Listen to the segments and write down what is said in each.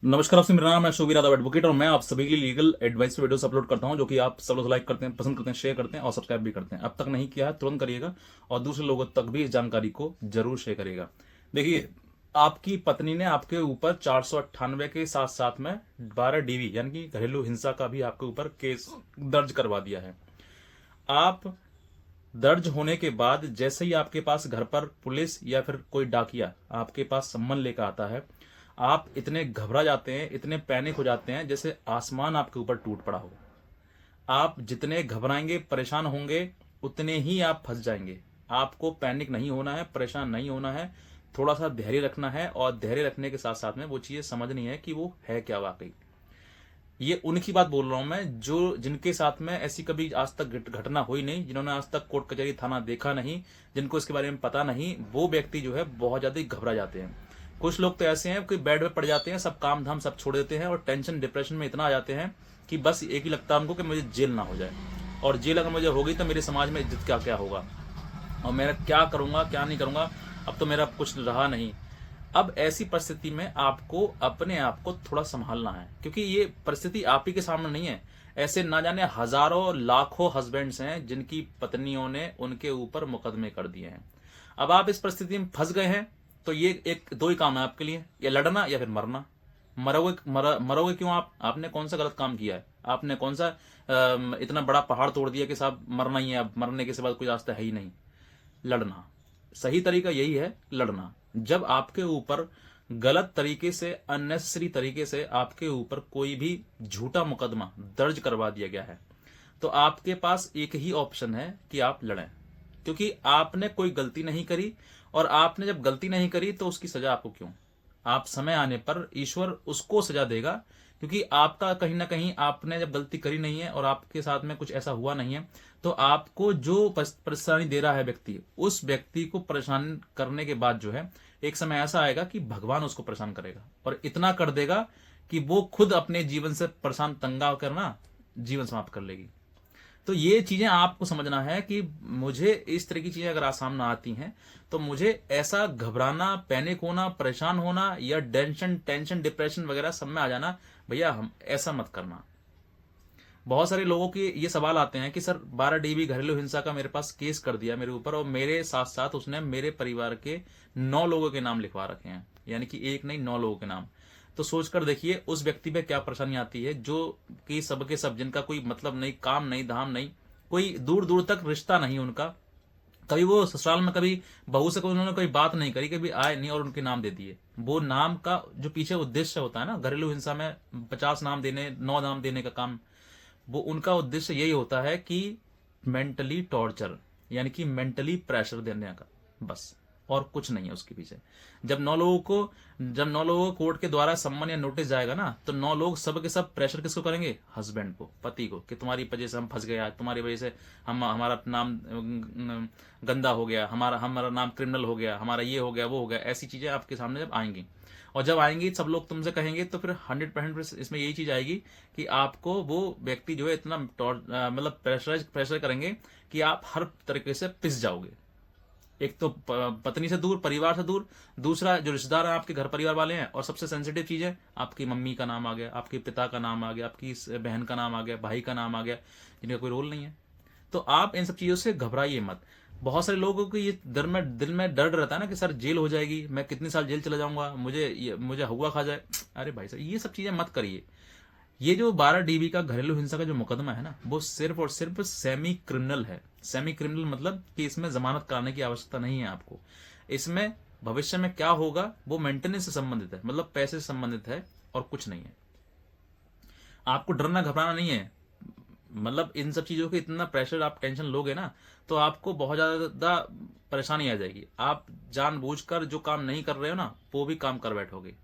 नमस्कार, आपसे मेरा नाम है शोभी यादव एडवोकेट और मैं आप सभी के लिए लीगल एडवाइस वीडियोस अपलोड करता हूं जो कि आप सब लोग लाइक करते हैं, पसंद करते हैं, शेयर करते हैं और सब्सक्राइब भी करते हैं। अब तक नहीं किया है तुरंत करिएगा और दूसरे लोगों तक भी इस जानकारी को जरूर शेयर करिएगा। देखिए, आपकी पत्नी ने आपके ऊपर 498 के साथ साथ में 12 DV यानी कि घरेलू हिंसा का भी आपके ऊपर केस दर्ज करवा दिया है। आप दर्ज होने के बाद जैसे ही आपके पास घर पर पुलिस या फिर कोई डाकिया आपके पास सम्मन लेकर आता है, आप इतने घबरा जाते हैं, इतने पैनिक हो जाते हैं जैसे आसमान आपके ऊपर टूट पड़ा हो। आप जितने घबराएंगे, परेशान होंगे, उतने ही आप फंस जाएंगे। आपको पैनिक नहीं होना है, परेशान नहीं होना है, थोड़ा सा धैर्य रखना है और धैर्य रखने के साथ साथ में वो चीजें समझनी है कि वो है क्या वाकई। ये उनकी बात बोल रहा हूं मैं जो जिनके साथ में ऐसी कभी आज तक घटना हुई नहीं, जिन्होंने आज तक कोर्ट कचहरी थाना देखा नहीं, जिनको इसके बारे में पता नहीं, वो व्यक्ति जो है बहुत ज्यादा घबरा जाते हैं। कुछ लोग तो ऐसे हैं कि बेड पे पड़ जाते हैं, सब काम धाम सब छोड़ देते हैं और टेंशन डिप्रेशन में इतना आ जाते हैं कि बस एक ही लगता है उनको कि मुझे जेल ना हो जाए, और जेल अगर मुझे होगी तो मेरे समाज में इज्जत क्या क्या होगा और मैं क्या करूंगा क्या नहीं करूंगा, अब तो मेरा कुछ रहा नहीं। अब ऐसी परिस्थिति में आपको अपने आप को थोड़ा संभालना है, क्योंकि ये परिस्थिति आप ही के सामने नहीं है। ऐसे ना जाने हजारों लाखों हस्बैंड्स हैं जिनकी पत्नियों ने उनके ऊपर मुकदमे कर दिए हैं। अब आप इस परिस्थिति में फंस गए हैं तो ये एक दो ही काम है आपके लिए, या लड़ना या फिर मरना। मरोगे क्यों? आपने कौन सा गलत काम किया है? आपने कौन सा इतना बड़ा पहाड़ तोड़ दिया कि साहब मरना ही है, अब मरने के बाद कोई रास्ता है ही नहीं? लड़ना सही तरीका यही है, लड़ना। जब आपके ऊपर गलत तरीके से, अननेसेसरी तरीके से आपके ऊपर कोई भी झूठा मुकदमा दर्ज करवा दिया गया है, तो आपके पास एक ही ऑप्शन है कि आप लड़ें, क्योंकि आपने कोई गलती नहीं करी। और आपने जब गलती नहीं करी तो उसकी सजा आपको क्यों? आप समय आने पर ईश्वर उसको सजा देगा, क्योंकि आपका कहीं ना कहीं आपने जब गलती करी नहीं है और आपके साथ में कुछ ऐसा हुआ नहीं है, तो आपको जो परेशानी दे रहा है व्यक्ति, उस व्यक्ति को परेशान करने के बाद जो है एक समय ऐसा आएगा कि भगवान उसको परेशान करेगा और इतना कर देगा कि वो खुद अपने जीवन से परेशान तंगा करना जीवन समाप्त कर लेगी। तो ये चीजें आपको समझना है कि मुझे इस तरह की चीजें अगर आप सामने आती हैं तो मुझे ऐसा घबराना, पैनिक होना, परेशान होना या टेंशन टेंशन डिप्रेशन वगैरह सब में आ जाना, भैया हम ऐसा मत करना। बहुत सारे लोगों के ये सवाल आते हैं कि सर 12 DV घरेलू हिंसा का मेरे पास केस कर दिया मेरे ऊपर और मेरे साथ साथ उसने मेरे परिवार के 9 लोगों के नाम लिखवा रखे हैं, यानी कि एक नहीं 9 लोगों के नाम। तो सोचकर देखिए उस व्यक्ति पे क्या परेशानी आती है, जो कि सबके सब, जिनका कोई मतलब नहीं, काम नहीं, धाम नहीं, कोई दूर दूर तक रिश्ता नहीं उनका। कभी वो ससुराल में कभी बहू से कोई उन्होंने कोई बात नहीं करी, कभी आए नहीं और उनके नाम दे दिए। वो नाम का जो पीछे उद्देश्य होता है ना, घरेलू हिंसा में 50 नाम देने, 9 नाम देने का काम, वो उनका उद्देश्य यही होता है कि मेंटली टॉर्चर, यानी कि मेंटली प्रेशर देने का, बस, और कुछ नहीं है उसके पीछे। जब 9 लोगों को कोर्ट के द्वारा सम्मन या नोटिस जाएगा ना, तो 9 लोग सब के सब प्रेशर किसको करेंगे? हस्बैंड को, पति को, कि तुम्हारी वजह से हम फंस गए, आज तुम्हारी वजह से हमारा नाम गंदा हो गया, हमारा हमारा नाम क्रिमिनल हो गया, हमारा ये हो गया, वो हो गया। ऐसी चीजें आपके सामने जब आएंगी और जब आएंगी सब लोग तुमसे कहेंगे, तो फिर 100% इसमें यही चीज आएगी कि आपको वो व्यक्ति जो है इतना मतलब प्रेशर करेंगे कि आप हर तरीके से पिस जाओगे। एक तो पत्नी से दूर, परिवार से दूर, दूसरा जो रिश्तेदार हैं आपके, घर परिवार वाले हैं, और सबसे सेंसिटिव चीज है आपकी मम्मी का नाम आ गया, आपके पिता का नाम आ गया, आपकी बहन का नाम आ गया, भाई का नाम आ गया, जिनका कोई रोल नहीं है। तो आप इन सब चीजों से घबराइए मत। बहुत सारे लोगों को ये दिल में डर रहता है ना कि सर जेल हो जाएगी, मैं कितने साल जेल चला जाऊंगा, मुझे हुआ खा जाए। अरे भाई साहब, ये सब चीजें मत करिए। ये जो 12 DV का घरेलू हिंसा का जो मुकदमा है ना, वो सिर्फ और सिर्फ सेमी क्रिमिनल है। सेमी क्रिमिनल मतलब कि इसमें जमानत कराने की आवश्यकता नहीं है आपको। इसमें भविष्य में क्या होगा वो मेंटेनेंस से संबंधित है, मतलब पैसे से संबंधित है और कुछ नहीं है। आपको डरना घबराना नहीं है। मतलब इन सब चीजों के इतना प्रेशर, आप टेंशन लोगे ना, तो आपको बहुत ज्यादा परेशानी आ जाएगी। आप जानबूझकर जो काम नहीं कर रहे हो ना, वो भी काम कर बैठोगे।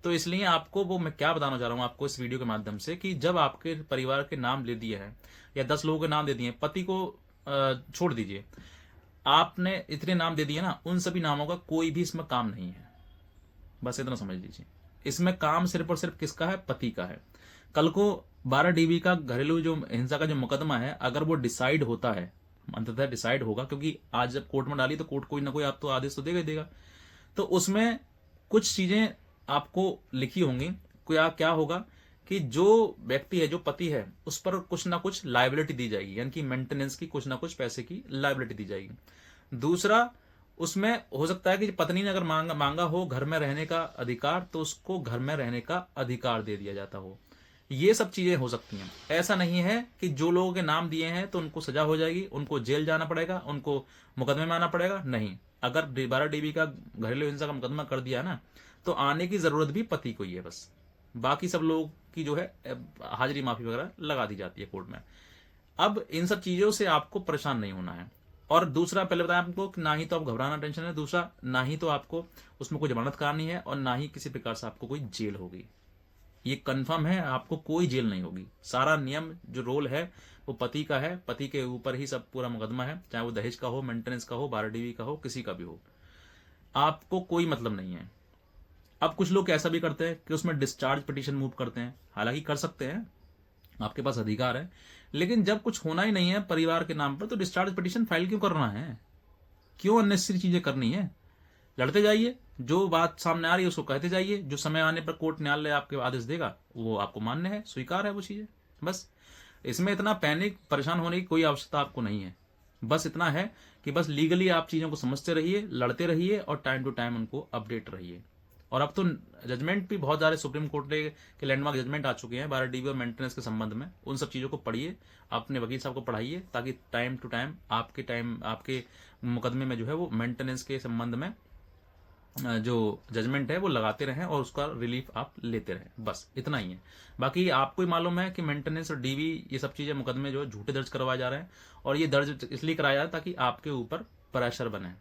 तो इसलिए आपको, वो मैं क्या बताना चाह रहा हूं आपको इस वीडियो के माध्यम से, कि जब आपके परिवार के नाम ले दिए हैं या 10 लोगों के नाम दे दिए हैं, पति को छोड़ दीजिए, आपने इतने नाम दे दिए ना, उन सभी नामों का कोई भी इसमें काम नहीं है। बस इतना समझ लीजिए। इसमें काम सिर्फ और सिर्फ किसका है? पति का है। कल को 12 DV का घरेलू जो हिंसा का जो मुकदमा है, अगर वो डिसाइड होता है, अंततः डिसाइड होगा, क्योंकि आज जब कोर्ट में डाली तो कोर्ट कोई ना कोई आप तो आदेश तो देगा ही देगा। तो उसमें कुछ चीजें आपको लिखी होंगी, क्या क्या होगा कि जो व्यक्ति है, जो पति है, उस पर कुछ ना कुछ लायबिलिटी दी जाएगी, यानी कि मेंटेनेंस की कुछ ना कुछ पैसे की लायबिलिटी दी जाएगी। दूसरा, उसमें हो सकता है कि पत्नी ने अगर मांगा हो घर में रहने का अधिकार, तो उसको घर में रहने का अधिकार दे दिया जाता हो। ये सब चीजें हो सकती हैं। ऐसा नहीं है कि जो लोगों के नाम दिए हैं तो उनको सजा हो जाएगी, उनको जेल जाना पड़ेगा, उनको मुकदमे में आना पड़ेगा, नहीं। अगर 12 DB का घरेलू हिंसा का मुकदमा कर दिया ना, तो आने की जरूरत भी पति को ही है बस। बाकी सब लोगों की जो है हाजिरी माफी वगैरह लगा दी जाती है कोर्ट में। अब इन सब चीजों से आपको परेशान नहीं होना है। और दूसरा, पहले बताया आपको कि ना ही तो आप घबराना टेंशन है, दूसरा ना ही तो आपको उसमें कोई जमानत करानी है, और ना ही किसी प्रकार से आपको कोई जेल होगी। ये कंफर्म है, आपको कोई जेल नहीं होगी। सारा नियम जो रोल है वो पति का है, पति के ऊपर ही सब पूरा मुकदमा है, चाहे वो दहेज का हो, मेंटेनेंस का हो, 12 DB का हो, किसी का भी हो, आपको कोई मतलब नहीं है। अब कुछ लोग ऐसा भी करते हैं कि उसमें डिस्चार्ज पिटीशन मूव करते हैं, हालांकि कर सकते हैं, आपके पास अधिकार है, लेकिन जब कुछ होना ही नहीं है परिवार के नाम पर, तो डिस्चार्ज पिटीशन फाइल क्यों करना है? क्यों अननेसेसरी चीजें करनी है? लड़ते जाइए, जो बात सामने आ रही है उसको कहते जाइए, जो समय आने पर कोर्ट न्यायालय आपके आदेश देगा वो आपको मान्य है, स्वीकार है वो चीजें। बस इसमें इतना पैनिक परेशान होने की कोई आवश्यकता आपको नहीं है। बस इतना है कि बस लीगली आप चीजों को समझते रहिए, लड़ते रहिए, और टाइम टू टाइम उनको अपडेट रहिए। और अब तो जजमेंट भी बहुत सारे सुप्रीम कोर्ट के लैंडमार्क जजमेंट आ चुके हैं 12 DB और मेंटेनेंस के संबंध में। उन सब चीज़ों को पढ़िए, अपने वकील साहब को पढ़ाइए, ताकि टाइम टू टाइम आपके मुकदमे में जो है वो मेंटेनेंस के संबंध में जो जजमेंट है वो लगाते रहें, और उसका रिलीफ आप लेते रहें। बस इतना ही है। बाकी आपको ही मालूम है कि मेंटेनेंस और DB ये सब चीज़ें मुकदमे जो है झूठे दर्ज करवाए जा रहे हैं, और ये दर्ज इसलिए कराया जा रहा है ताकि आपके ऊपर प्रेशर बने।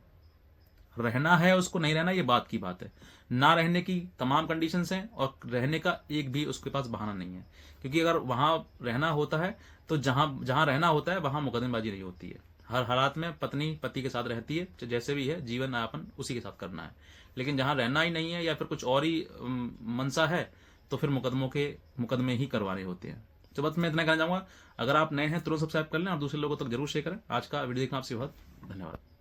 रहना है उसको, नहीं रहना ये बात की बात है। ना रहने की तमाम कंडीशंस हैं, और रहने का एक भी उसके पास बहाना नहीं है। क्योंकि अगर वहां रहना होता है तो जहां जहां रहना होता है वहां मुकदमेबाजी नहीं होती है। हर हालात में पत्नी पति के साथ रहती है, जैसे भी है जीवन यापन उसी के साथ करना है। लेकिन जहां रहना ही नहीं है या फिर कुछ और ही मनसा है, तो फिर मुकदमे ही करवाने होते हैं। तो बस मैं इतना कहना चाहूंगा, अगर आप नए हैं तुरंत सब्सक्राइब कर लें और दूसरे लोगों तक जरूर शेयर करें। आज का वीडियो देखना आपसे बहुत धन्यवाद।